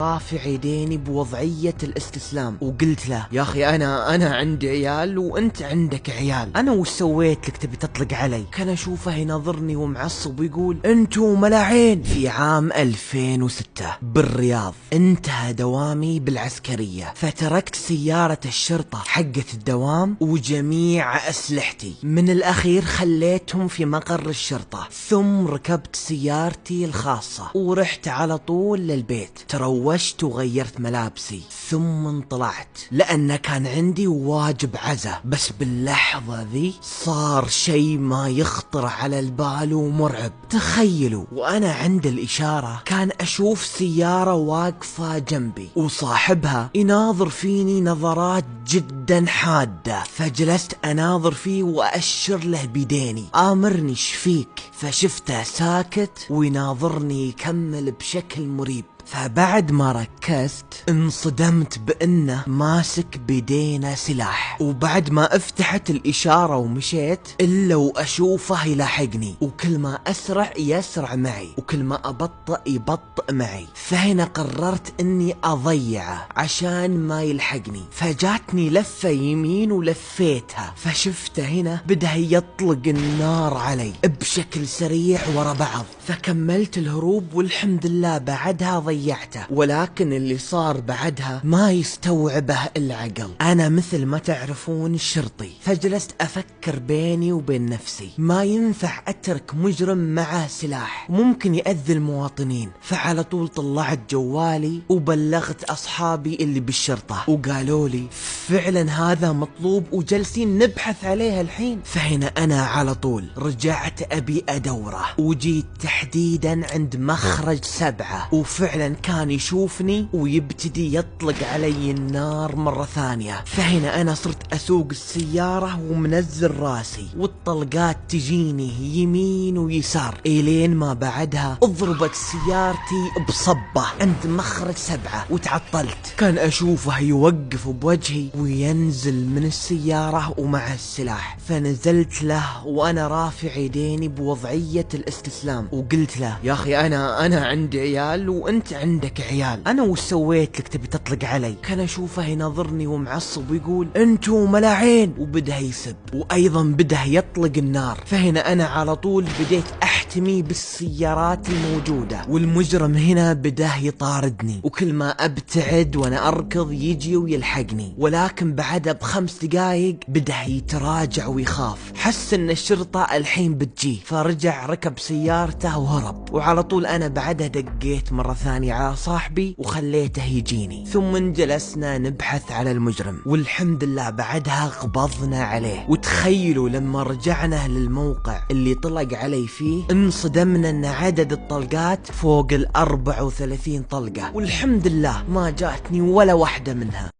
رافع يديني بوضعية الاستسلام وقلت له يا اخي انا عندي عيال وانت عندك عيال، انا وش سويت لك تبي تطلق علي؟ كان اشوفه يناظرني ومعصب ويقول انتو ملاعين. في عام 2006 بالرياض انتهى دوامي بالعسكرية، فتركت سيارة الشرطة حقت الدوام وجميع اسلحتي، من الاخير خليتهم في مقر الشرطة، ثم ركبت سيارتي الخاصة ورحت على طول للبيت، تروشت وغيرت ملابسي ثم انطلعت لأن كان عندي واجب عزا. بس باللحظة ذي صار شيء ما يخطر على البال ومرعب. تخيلوا وأنا عند الإشارة كان أشوف سيارة واقفة جنبي وصاحبها يناظر فيني نظرات جدا حادة، فجلست أناظر فيه وأشر له بيديني آمرني شفيك، فشفته ساكت ويناظرني يكمل بشكل مريب. فبعد ما ركزت انصدمت بانه ماسك بيدينا سلاح، وبعد ما افتحت الاشارة ومشيت الا واشوفه يلاحقني، وكل ما اسرع يسرع معي وكل ما ابطأ يبطئ معي. فهنا قررت اني اضيعه عشان ما يلحقني، فجاتني لفة يمين ولفيتها، فشفته هنا بدأ يطلق النار علي بشكل سريع ورا بعض، فكملت الهروب والحمد لله بعدها ضيعته. ولكن اللي صار بعدها ما يستوعبه العقل. انا مثل ما تعرفون شرطي، فجلست افكر بيني وبين نفسي ما ينفع اترك مجرم معه سلاح ممكن يأذي المواطنين، فعلى طول طلعت جوالي وبلغت اصحابي اللي بالشرطة وقالوا لي فعلا هذا مطلوب وجلسين نبحث عليه الحين. فهنا انا على طول رجعت ابي ادوره وجيت تحديدا عند مخرج 7، وفعلا كان يشوفني ويبتدي يطلق علي النار مرة ثانية. فهنا انا صرت اسوق السيارة ومنزل راسي والطلقات تجيني يمين ويسار، الين ما بعدها اضربت سيارتي بصبة عند مخرج 7 وتعطلت. كان اشوفه يوقف بوجهي وينزل من السيارة ومع السلاح، فنزلت له وانا رافع يديني بوضعية الاستسلام وقلت له يا اخي انا عندي عيال وانت عندك عيال، انا وش سويت لك تبي تطلق علي؟ كان اشوفه يناظرني ومعصب ويقول انتو ملاعين، وبدأ يسب وايضا بدأ يطلق النار. فهنا انا على طول بديت احتمي بالسيارات الموجودة، والمجرم هنا بدأ يطاردني وكل ما ابتعد وانا اركض يجي ويلحقني، ولكن بعدها ب5 دقايق بدأ يتراجع ويخاف، حس ان الشرطة الحين بتجي، فرجع ركب سيارته وهرب. وعلى طول انا بعدها دقيت مرة ثانية على صاحبي وخليته يجيني، ثم جلسنا نبحث على المجرم والحمد لله بعدها قبضنا عليه. وتخيلوا لما رجعنا للموقع اللي طلق علي فيه انصدمنا ان عدد الطلقات فوق 34 طلقة، والحمد لله ما جاتني ولا واحدة منها.